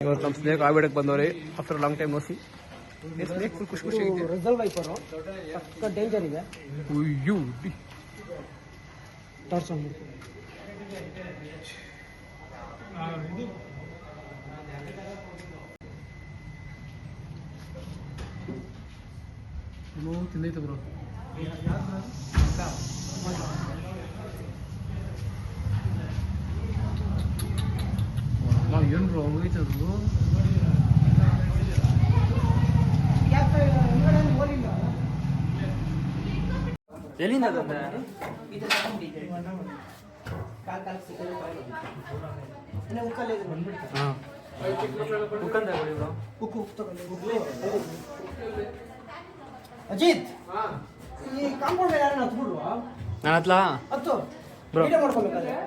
ಇವತ್ತು ನಮ್ಮ ಸ್ನೇಕ್ ಆಬಿಡಕ್ಕೆ ಬಂದವ್ರಿ ಆಫ್ಟರ್ ಲಾಂಗ್ ಟೈಮ್ ನೋಸಿ ಸ್ನೇಕ್ ಫುಲ್ ಖುಷಿ ಖುಷಿ ಆಗಿದೆ. ರಿಸಲ್ವ್ ವೈಪರು ಪಕ್ಕ ಡೇಂಜರ್ ಇದೆ. ಅಯ್ಯೋ ಟಾರ್ಚ್ ಆನ್ ತಿಂದೈತೆ ಬ್ರೋ. ಏನು ಬ್ರೋ ಹೋಗೈತೆ ಅದು. ಎಲ್ಲಿಂದ ಅದನ್ನ ಅಜಿತ್ ಈ ಕಾಂಪೌಂಡ್ ಯಾರನ್ನ ಹತ್ಬಿಡ್ವಾ ನಾನು ಹತ್ಲ ಹತ್ತು ಬ್ರೋ ವಿಡಿಯೋ ಮಾಡ್ಕೊಬೇಕಾದ್ರೆ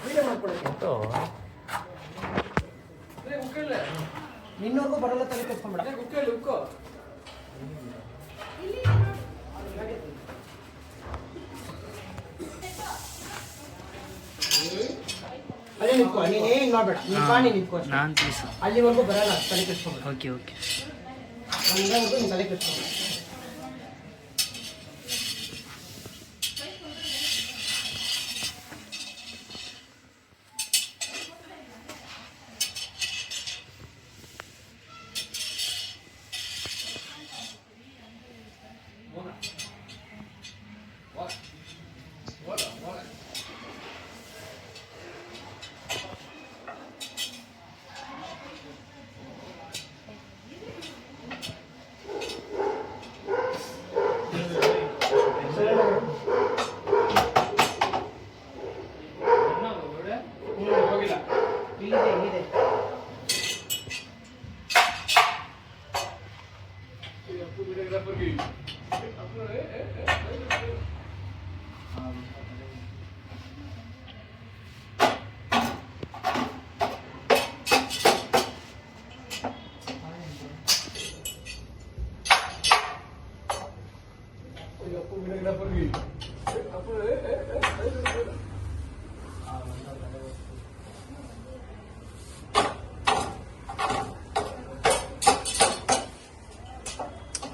ವಿಡಿಯೋ ಮಾಡ್ಕೊಳಕ್ಕೆ ನಿನ್ನವರೆಗೂ ಬರಲ್ಲ ತಲೆ ಕೆಡ್ಸ್ಕೊಂಬೇಡ. ಅಲ್ಲೇ ನಿಂತ್ಕೋ, ನೀನೇನ್ ಮಾಡ್ಬೇಡ, ನೀನ್ ಪಾಣಿ ನಿಂತ್ಕೋ ಅಷ್ಟೇ. ನಾನು ತಿಳಿಸು. ಅಲ್ಲಿವರೆಗೂ ಬರಲ್ಲ ತಲೆ ಕೆಡ್ಸ್ಕೊಂಬೇಡ. Okay okay. ಅಲ್ಲಿವರೆಗೂ ನೀನ್ ತಲೆ ಕೆಡ್ಸ್ಕೊಂಬೇಡ. ಇಲ್ಲಿದೆ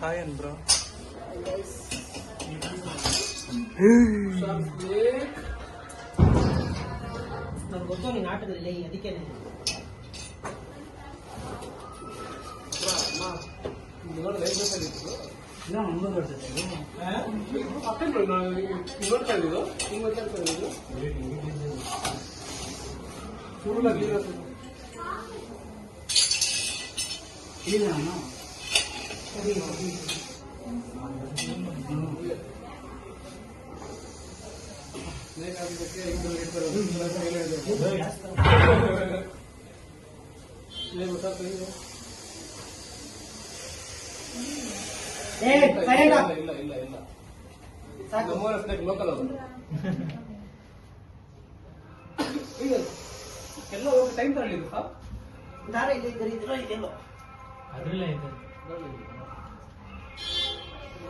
ಹಾಯ್ ಅನ್ ಬ್ರೋ. ನನ್ಗೆ ಗೊತ್ತು ನೀನ್ ಆಟದಲ್ಲಿ ಅದಕ್ಕೆ ಲೋಕಲ್ ಎಲ್ಲ ಟೈಮ್ ತಗೊಂಡಿದ್ದು ದಾರ ಇದೆ ಇದೆಲ್ಲೋ ಅದ್ರಲ್ಲೇ ಐತೆ.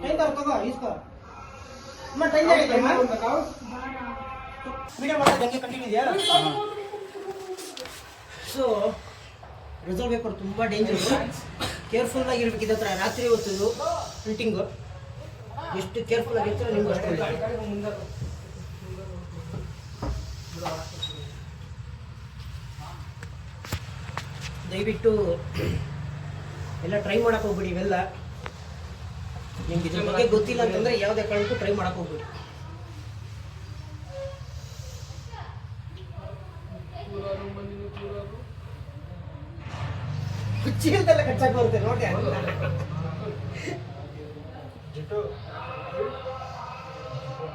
ಟೈಮ್ ತಗೋ ಇಸ್ಕೋ ಅಮ್ಮ ಟೈಮ್ ಆಗಿದೆ ಅಮ್ಮ ವಿಡಿಯೋ ಮಾಡೋದಕ್ಕೆ ಕಂಟಿನ್ಯೂ ಇದೆಯಾ. ಸೊ ರಿಸಲ್ವ್ ಪೇಪರ್ ತುಂಬ ಡೇಂಜರ್, ಕೇರ್ಫುಲ್ ಆಗಿರ್ಬೇಕು. ಇದ ಹತ್ರ ರಾತ್ರಿ ಹೊತ್ತಿದ್ದು ಪ್ರಿಂಟಿಂಗು ಎಷ್ಟು ಕೇರ್ಫುಲ್ ಆಗಿರ್ತೀರೋ ನಿಮ್ಗೆ ಅಷ್ಟು ದಯವಿಟ್ಟು ಎಲ್ಲ ಟ್ರೈ ಮಾಡಕ್ಕೆ ಹೋಗ್ಬಿಡಿ. ಇವೆಲ್ಲ ನಿಮ್ಗೆ ಇದ್ರ ಬಗ್ಗೆ ಗೊತ್ತಿಲ್ಲ ಅಂತಂದ್ರೆ ಯಾವುದೇ ಕಾರಣಕ್ಕೂ ಟ್ರೈ ಮಾಡಕ್ಕೆ ಹೋಗ್ಬಿಡಿ. ಚೀಲದೆಲ್ಲ ಕಚ್ಚಾಕ್ ಬರುತ್ತೆ ನೋಡಿ.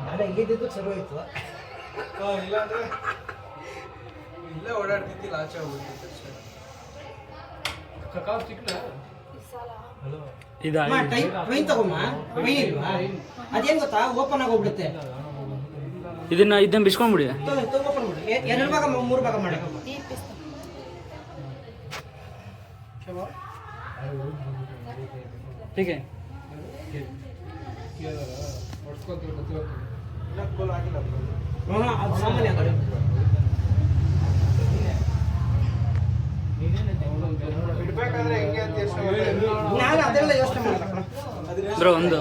ನಾನು ಇಲ್ಲಿದ್ದು ಚಲೋ ಇತ್ತು. ಇಲ್ಲಾಂದ್ರೆ ಇಲ್ಲೇ ಓಡಾಡ್ತಿದ್ದಿಲ್ಲ, ಆಚೆ ಹೋಗ್ಬಿಟ್ಟಿತ್ತು. ಟ್ರೈನ್ ತಗೊಮ್ಮ, ಟ್ರೈನ್ ಇಲ್ವಾ? ಅದೇನ್ ಗೊತ್ತಾ, ಓಪನ್ ಆಗಿ ಹೋಗ್ಬಿಡುತ್ತೆ. ಇದನ್ನ ಬಿಸ್ಕೊಂಡ್ಬಿಡಿ, ಓಪನ್ ಮಾಡಿ 2 ಭಾಗ 3 ಭಾಗ ಮಾಡಿ. ठीक है ಸಾಮಾನ್ಯ ನಾನು ಅದೆಲ್ಲ ಯೋಚನೆ ಮಾಡಲ್ಲ ಕಣ. ಬ್ರೋ ಒಂದು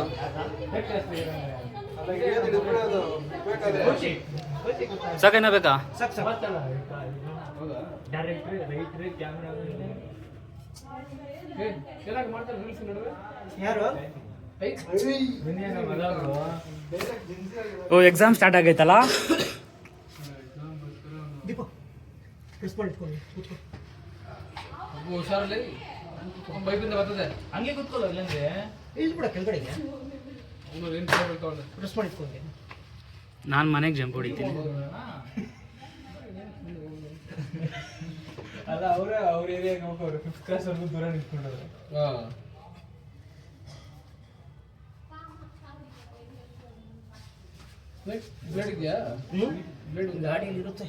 ಸಾಕೇನ ಬೇಕಾ? ಸಾಕು ಸಾಕು. ಯಾರು ಓ ಎಕ್ಸಾಮ್ ಸ್ಟಾರ್ಟ್ ಆಗೈತಲ್ಲ. ದೀಪ ಪ್ರಿನ್ಸಿಪಲ್ ಇಟ್ಕೊಂಡು ಕೂತ್ಕೊ. ಹುಷಾರಲ್ಲಿ ಬೈಕಿಂದ ಬರ್ತದೆ ಹಂಗೆ ಕೂತ್ಕೊಳ್ಳೋ ಇಲ್ಲಂದ್ರೆ ಇಳ್ಬಿಡ ಕೆಳಗಡೆಗೆ. ಪ್ರಿನ್ಸಿಪಲ್ ಇಟ್ಕೊಂಡೆ. ನಾನು ಮನೆಗೆ ಜಂಪ್ ಹೊಡಿತೀನಿ. ಅಲ್ಲ ಅವ್ರ ಏರಿಯಾಗೆ ಹೋಗೋರು 5th ಕ್ಲಾಸ್ ವರ್ಗು ದೂರ ನಿಂತ್ಕೊಂಡವ್ರು. ಬ್ಲೇಡ್ ಇದೆಯಾ? ಬ್ಲೇಡ್ ಗಾಡಿಯಲ್ಲಿ ಇರುತ್ತೆ.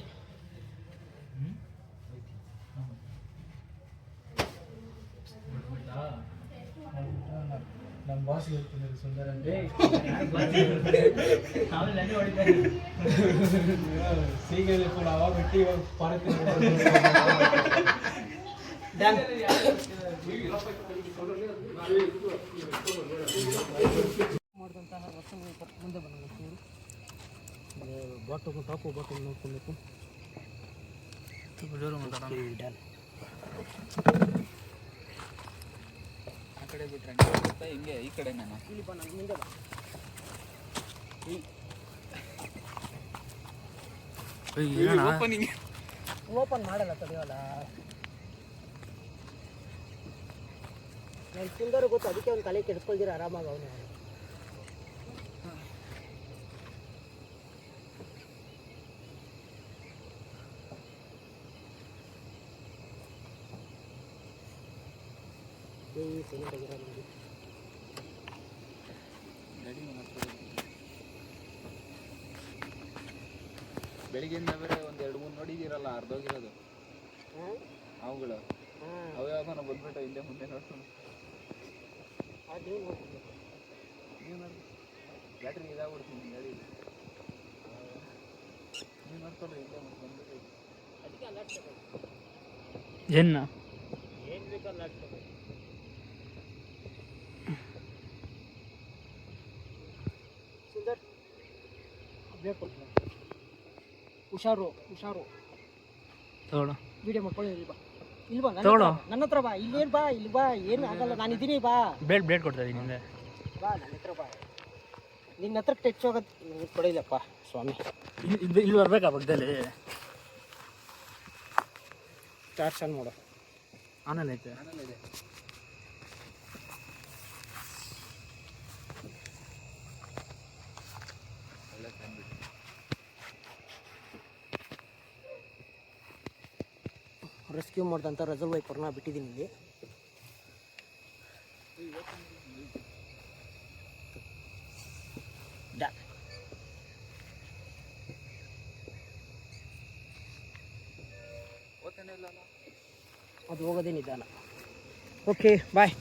ನಮ್ಮ ಬಾಸ್ ಹೇಳ್ತೀನಿ ಸುಂದರ ಅಂದ್ರೆ ಸೀಗಲ್ಲಿ ಕೂಡ ಅವಾಗ ಬಿಟ್ಟು ಇವಾಗ ಪಾರತಿ ಮಾಡಿದಂತಹ ವಸ್ತು ಮುಂದೆ ಬಂದ ಬಾಟು ಟಾಪು ಬಾಟು ನೋಡ್ಕೊಬೇಕು. ಡನ್. ಆ ಕಡೆ ಬಿಟ್ರೆ ಹಿಂಗೆ ಈ ಕಡೆ ನಾನು ಇಲ್ಲಿ ಬಾ, ನಾನು ಮುಂದೆ ಬಾ. ಓಪನ್ ಮಾಡಲ್ಲ ತಡೆಯೋಲ್ಲ. ನಾನು ಸುಂದರ ಗೊತ್ತು, ಅದಕ್ಕೆ ಅವ್ನು ತಲೆ ಕೆಡಿಸ್ಕೊಳ್ದಿರ ಆರಾಮಾಗಿ ಅವನು. ಬೆಳಿಗ್ಗೆಯಿಂದ ಬೇರೆ ಒಂದು 2-3 ನೋಡಿದ್ದೀರಲ್ಲ ಅರ್ಧೋಗಿರೋದು ಅವುಗಳು ಅವು ಯಾವ್ದಾನ ಬಂದ್ಬಿಟ್ಟು ಹಿಂದೆ ಮುಂದೆ ನೋಡ್ಕೊಂಡು ಬ್ಯಾಟ್ರಿ ಇದಾಗ್ಬಿಡ್ತೀನಿ ಗಾಡಿ ನೀವು ನೋಡ್ಕೊಳ್ಳಿ ಹಿಂದೆ ಮತ್ತೆ ಬಂದ್ಬಿಟ್ಟು ಅದಕ್ಕೆ ಅಲ್ಲಾಡ್ಸ್ಬೇಕು. ಏನು ಏನು ಬೇಕು ಅಲ್ಲಾಡ್ಸ್ಬೇಕು. ಸುಂದರ್ ಬೇಕು. ಹುಷಾರು ಹುಷಾರು. ತಗೊಳ್ಳೋ ವಿಡಿಯೋ ಮಾಡ್ಕೊಳ್ಳಿ. ಇಲ್ವಾ ಇಲ್ವಾ ತಗೊಳ್ಳೋ. ನನ್ನ ಹತ್ರ ಬಾ. ಇಲ್ಲೇನು ಬಾ, ಇಲ್ಲಿ ಬಾ, ಏನು ಆಗಲ್ಲ, ನಾನು ಇದ್ದೀನಿ ಬಾ. ಬ್ಲೇಡ್ ಕೊಡ್ತಾ ಇದ್ದೀನಿ ಹಿಂದೆ. ಬಾ ನನ್ನ ಹತ್ರ ಬಾ. ನಿನ್ನ ಹತ್ರ ಟಚ್ ಹೋಗೋದು ಕೊಡಿಲ್ಲಪ್ಪ ಸ್ವಾಮಿ. ಇಲ್ಲಿ ಬರ್ಬೇಕಾ ಪಕ್ಕದಲ್ಲಿ? ಚಾರ್ಜ್ ಆನ್ ಮಾಡು. ಆನಲ್ಲ ಐತೆ. ಆನಲ್ಲಿದೆ ಒಳ್ಳೆ ತಂದ್ಬಿಟ್ಟು ರೆಸ್ಕ್ಯೂ ಮಾಡಿದಂಥ ರೆಸರ್ವ್ ವೈಪರ್ನ ಬಿಟ್ಟಿದ್ದೀನಿ ಇಲ್ಲಿ. ಅದು ಹೋಗೋದೇ ನಿಧಾನ. ಓಕೆ ಬಾಯ್.